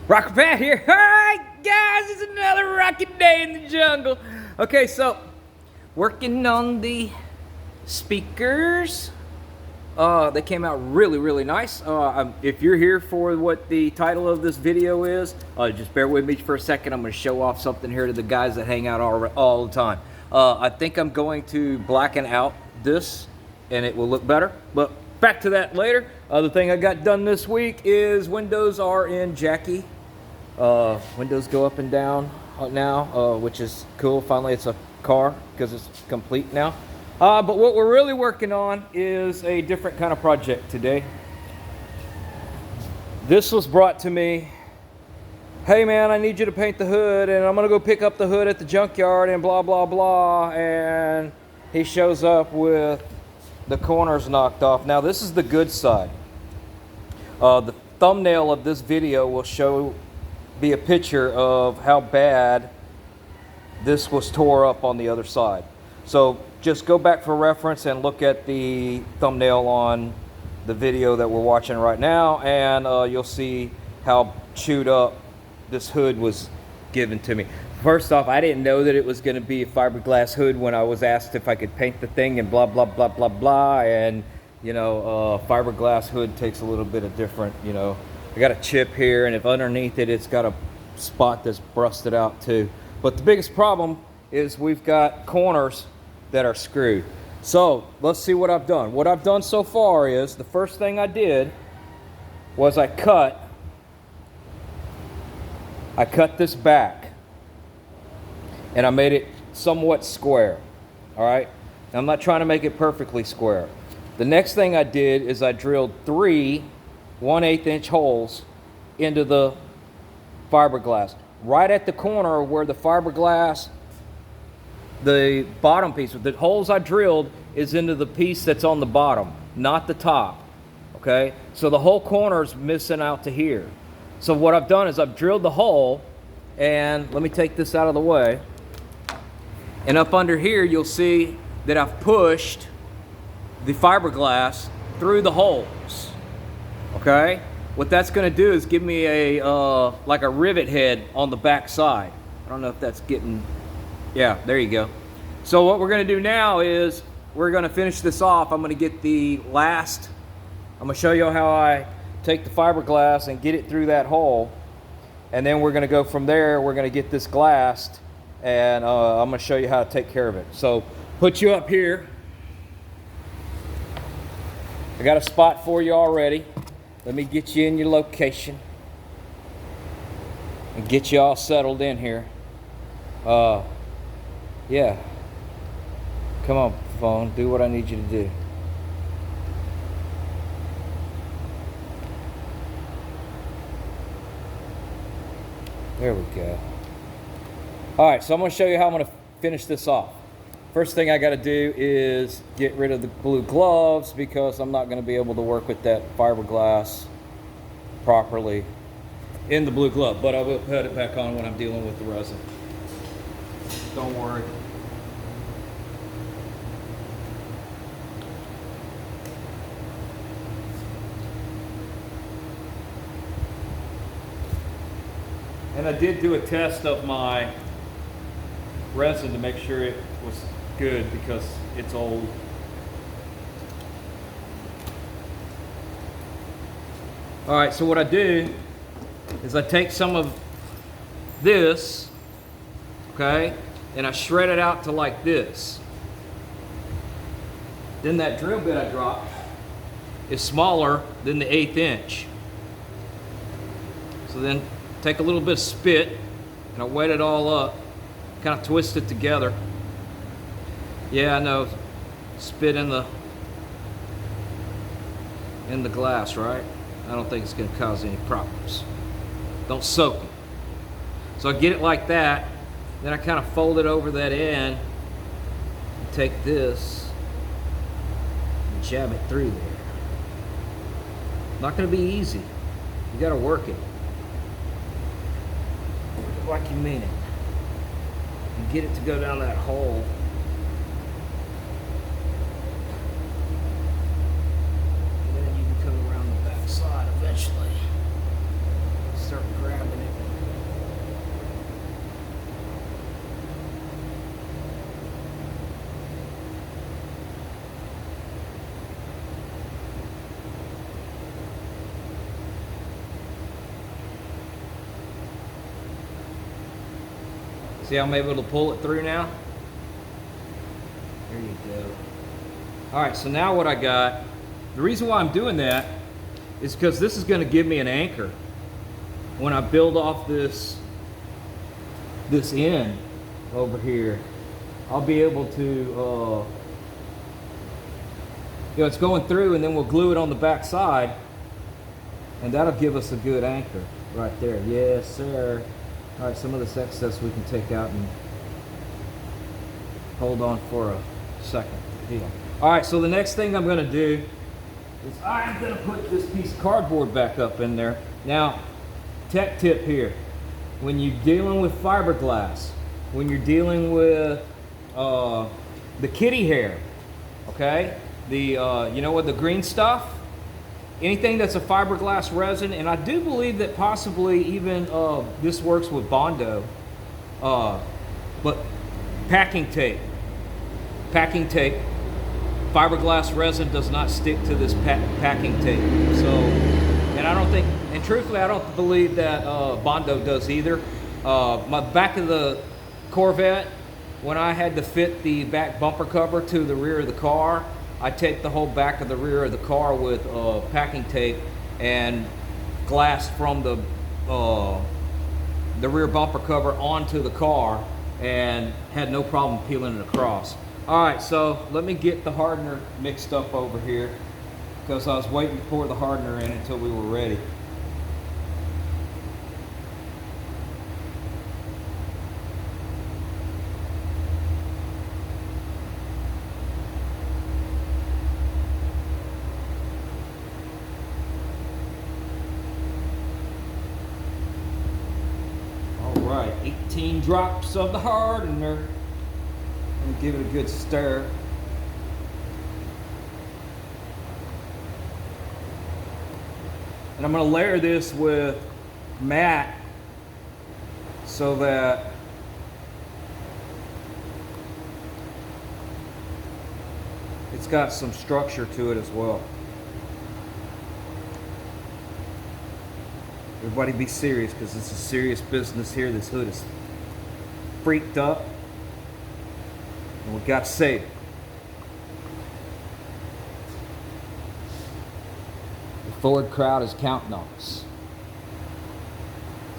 Rocker Pat here. Alright guys, it's another rocky day in the jungle. Okay, so working on the speakers. They came out really nice. If you're here for what the title of this video is, just bear with me for a second. I'm going to show off something here to the guys that hang out all the time. I think I'm going to blacken out this and it will look better, but back to that later. The thing I got done this week is windows are in Jackie. Windows go up and down now, which is cool. Finally, it's a car because it's complete now. But what we're really working on is a different kind of project today. This was brought to me. Hey man, I need you to paint the hood, and I'm gonna go pick up the hood at the junkyard and blah blah blah. And he shows up with the corners knocked off. Now this is the good side. The thumbnail of this video will be a picture of how bad this was tore up on the other side. So just go back for reference and look at the thumbnail on the video that we're watching right now, and you'll see how chewed up this hood was given to me. First off, I didn't know that it was going to be a fiberglass hood when I was asked if I could paint the thing and blah blah blah blah blah. And you know, fiberglass hood takes a little bit of different, you know, I got a chip here, and if underneath it, it's got a spot that's busted out too. But the biggest problem is we've got corners that are screwed. So let's see what I've done. What I've done so far is, the first thing I did was I cut this back and I made it somewhat square. All right, now, I'm not trying to make it perfectly square. The next thing I did is I drilled 3 1/8 inch holes into the fiberglass right at the corner where the fiberglass, the bottom piece, the holes I drilled is into the piece that's on the bottom, not the top. Okay, so the whole corner is missing out to here. So what I've done is I've drilled the hole, and let me take this out of the way, and up under here you'll see that I've pushed the fiberglass through the holes. Okay, what that's going to do is give me a like a rivet head on the back side. I don't know if that's getting, yeah, there you go. So what we're going to do now is we're going to finish this off. I'm going to get the last, I'm going to show you how I take the fiberglass and get it through that hole, and then we're going to go from there. We're going to get this glassed, and I'm going to show you how to take care of it. So put you up here. I got a spot for you already. Let me get you in your location and get you all settled in here. Yeah. Come on, phone. Do what I need you to do. There we go. All right, so I'm going to show you how I'm going to finish this off. First thing I got to do is get rid of the blue gloves, because I'm not going to be able to work with that fiberglass properly in the blue glove, but I will put it back on when I'm dealing with the resin. Don't worry. And I did do a test of my resin to make sure it was good, because it's old. All right, so what I do is I take some of this, okay, and I shred it out to like this. Then that drill bit I dropped is smaller than the 1/8 inch. So then take a little bit of spit and I wet it all up, kind of twist it together. Yeah, I know, spit in the glass, right? I don't think it's going to cause any problems. Don't soak them. So I get it like that, then I kind of fold it over that end and take this and jab it through there. Not going to be easy. You got to work it. Like you mean it. And get it to go down that hole. And then you can come around the back side eventually. Start grabbing it. See how I'm able to pull it through now? There you go. All right, so now what I got, the reason why I'm doing that is because this is going to give me an anchor when I build off this end over here. I'll be able to, it's going through, and then we'll glue it on the back side, and that'll give us a good anchor right there. Yes, sir. All right, some of this excess we can take out and hold on for a second. Deal. All right, so the next thing I'm going to do is I'm going to put this piece of cardboard back up in there. Now, tech tip here. When you're dealing with fiberglass, when you're dealing with the kitty hair, okay? You know what, the green stuff? Anything that's a fiberglass resin, and I do believe that possibly even this works with Bondo, but packing tape. Fiberglass resin does not stick to this packing tape. So, and I don't think, and truthfully, I don't believe that Bondo does either. My back of the Corvette, when I had to fit the back bumper cover to the rear of the car, I taped the whole back of the rear of the car with packing tape and glass from the rear bumper cover onto the car, and had no problem peeling it across. All right, so let me get the hardener mixed up over here, because I was waiting to pour the hardener in until we were ready. All right, 18 drops of the hardener. And give it a good stir. And I'm going to layer this with matte so that it's got some structure to it as well. Everybody be serious, because it's a serious business here. This hood is freaked up, and we got to save it. The Ford crowd is counting on us.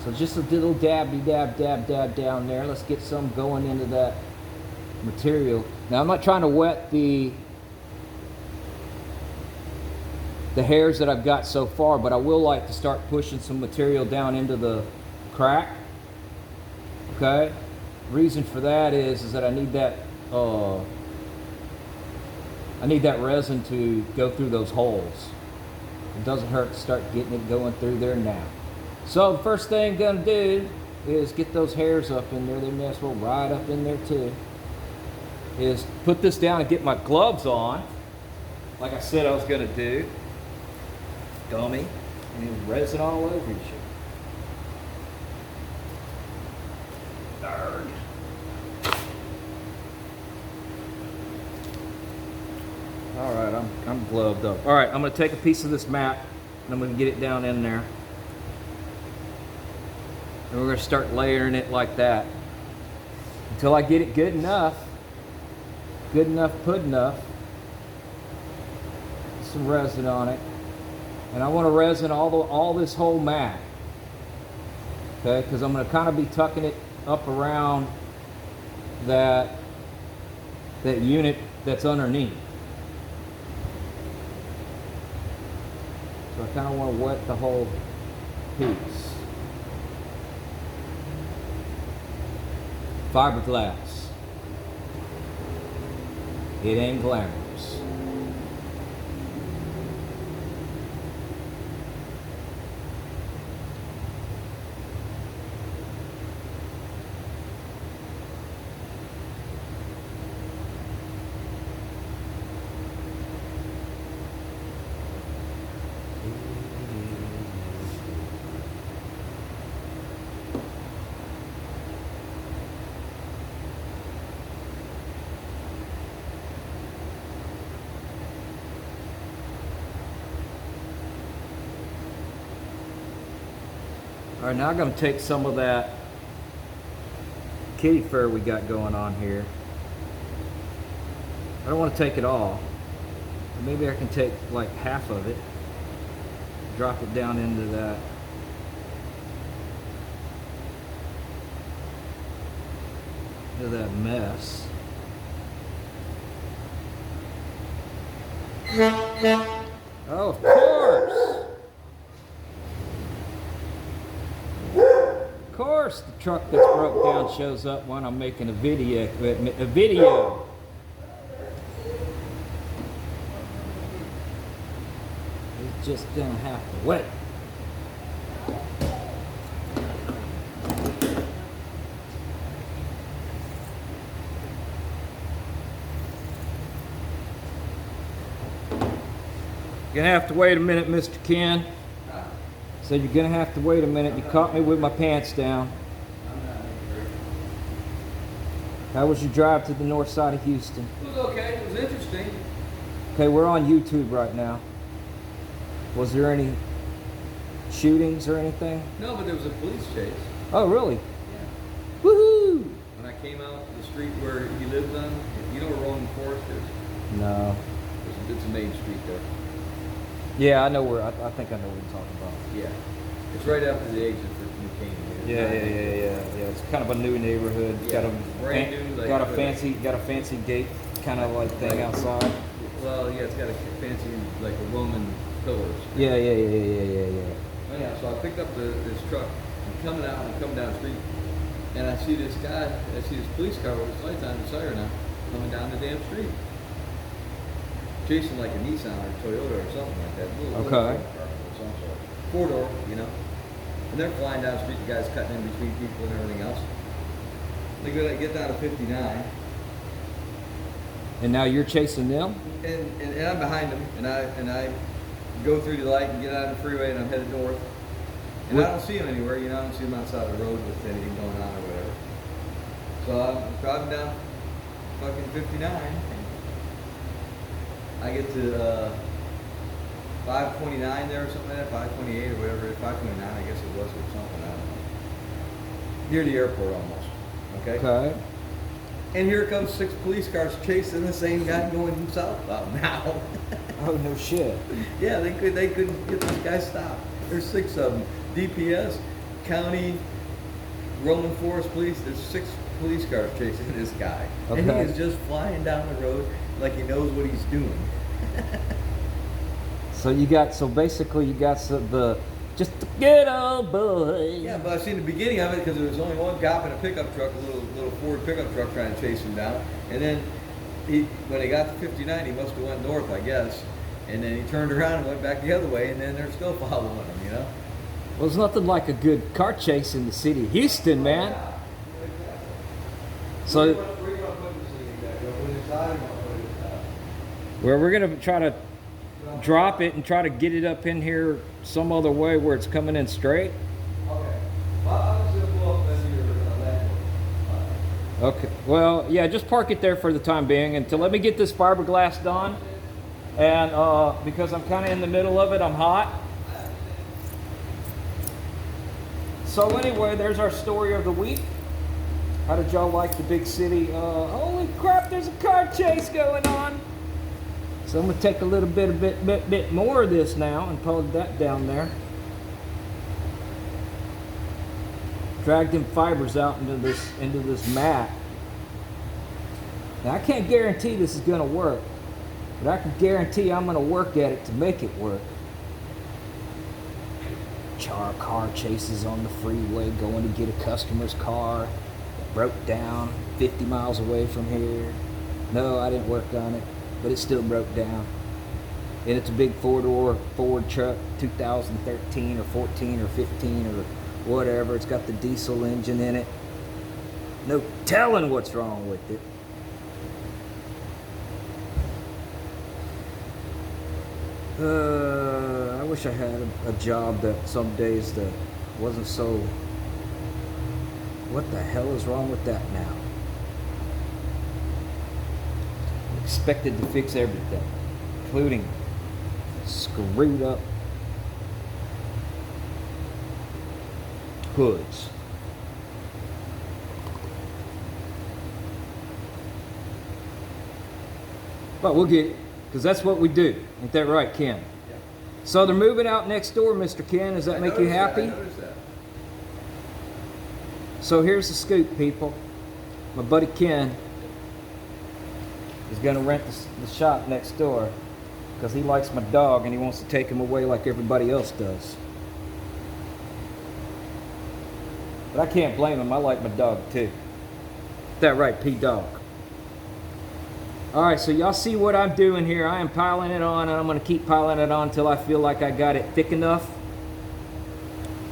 So just a little dabby dab down there. Let's get some going into that material. Now I'm not trying to wet the hairs that I've got so far, but I will like to start pushing some material down into the crack. Okay? Reason for that is that I need that resin to go through those holes. It doesn't hurt to start getting it going through there now. So the first thing I'm gonna do is get those hairs up in there. They may as well right up in there too. Is put this down and get my gloves on, like I said I was gonna do. Dummy. And resin all over you. Darn. All right, I'm gloved up. All right, I'm gonna take a piece of this mat and I'm gonna get it down in there. And we're gonna start layering it like that until I get it good enough put enough. Some resin on it. And I want to resin all this whole mat, okay? Because I'm going to kind of be tucking it up around that unit that's underneath. So I kind of want to wet the whole piece. Fiberglass. It ain't glamorous. All right, now I'm going to take some of that kitty fur we got going on here. I don't want to take it all. Maybe I can take like half of it, drop it down into that. Into that mess. Oh, of course. Of course, the truck that's broke down shows up when I'm making a video. It's just gonna have to wait. You're gonna have to wait a minute, Mr. Ken. Said you're gonna have to wait a minute. You caught me with my pants down. How was your drive to the north side of Houston? It was okay. It was interesting. Okay, we're on YouTube right now. Was there any shootings or anything? No, but there was a police chase. Oh, really? Yeah. Woohoo! When I came out the street where he lives on, you know where Roman Forest is? No. It's a main street there. Yeah, I know where. I think I know what you're talking about. Yeah. It's right after the exit for New Canaan. Yeah. It's kind of a new neighborhood. Yeah. Brand new, like, got a fancy gate kind of like thing outside. Well, yeah, it's got a fancy like a Roman pillars. Yeah. Oh, yeah. So I picked up this truck. I'm coming down the street, and I see this guy. I see this police car with his lights on, the siren on, coming down the damn street. Chasing like a Nissan or Toyota or something like that. Little car of some sort. 4-door, you know. And they're flying down the street, the guy's cutting in between people and everything else. They get down to 59. And now you're chasing them? And I'm behind them, and I go through the light and get out of the freeway, and I'm headed north. And I don't see them anywhere, you know. I don't see them outside the road with anything going on or whatever. So I'm driving down fucking 59. I get to 529 there or something like that, 528 or whatever, 529 I guess it was or something, I don't know. Near the airport almost, okay? And here comes 6 police cars chasing the same guy going southbound now. Oh, no shit. Yeah, they couldn't get this guy stopped. There's 6 of them. DPS, county, Roman Forest Police, there's 6 police cars chasing this guy. Okay. And he is just flying down the road like he knows what he's doing. So basically you got the just a good old boy. Yeah, but I seen the beginning of it because there was only one cop in a pickup truck, a little Ford pickup truck trying to chase him down. And then when they got to 59, he must have went north, I guess. And then he turned around and went back the other way, and then they're still following him, you know? Well, there's nothing like a good car chase in the city of Houston, man. So, where we're gonna try to drop it and try to get it up in here some other way where it's coming in straight. Okay. Well, I'm just gonna pull up into your landlord. Okay. Well, yeah, just park it there for the time being until let me get this fiberglass done. And because I'm kind of in the middle of it, I'm hot. So anyway, there's our story of the week. How did y'all like the big city? Holy crap, there's a car chase going on. So I'm gonna take a little bit more of this now and plug that down there. Drag them fibers out into this mat. Now I can't guarantee this is gonna work, but I can guarantee I'm gonna work at it to make it work. Car chases on the freeway going to get a customer's car that broke down 50 miles away from here. No, I didn't work on it, but it still broke down. And it's a big 4-door Ford truck, 2013 or 14 or 15 or whatever. It's got the diesel engine in it. No telling what's wrong with it. I wish I had a job that some days that wasn't so... What the hell is wrong with that now? Expected to fix everything, including screwed up hoods. Well, we'll get it, because that's what we do. Ain't that right, Ken? Yeah. So they're moving out next door, Mr. Ken. Does that make you happy? I noticed that. So here's the scoop, people. My buddy Ken is going to rent the shop next door because he likes my dog and he wants to take him away like everybody else does. But I can't blame him. I like my dog too. Is that right, P-Dog? All right, so y'all see what I'm doing here. I am piling it on, and I'm going to keep piling it on until I feel like I got it thick enough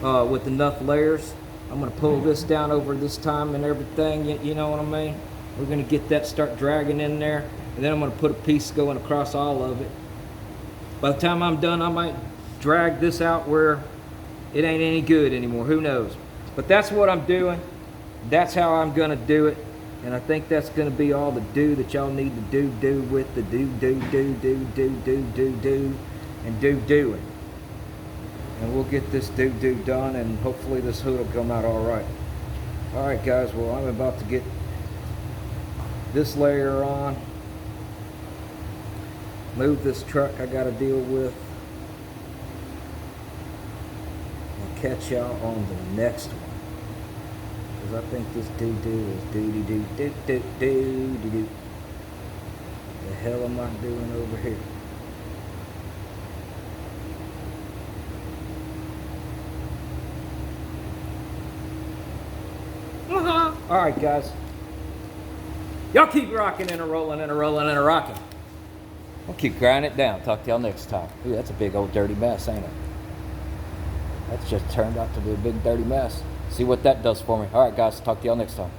with enough layers. I'm going to pull this down over this time and everything, you know what I mean? We're going to get that start dragging in there, and then I'm going to put a piece going across all of it. By the time I'm done, I might drag this out where it ain't any good anymore. Who knows? But that's what I'm doing. That's how I'm going to do it. And I think that's going to be all the do that y'all need to do with the doing. And we'll get this do done, and hopefully this hood will come out all right. All right, guys. Well, I'm about to get this layer on. Move this truck I got to deal with. I'll catch y'all on the next one. Because I think this do is do. The hell am I doing over here? All right, guys. Y'all keep rocking and a rolling and a rolling and a rocking. I'll keep grinding it down. Talk to y'all next time. Ooh, that's a big old dirty mess, ain't it? That's just turned out to be a big dirty mess. See what that does for me. All right, guys. Talk to y'all next time.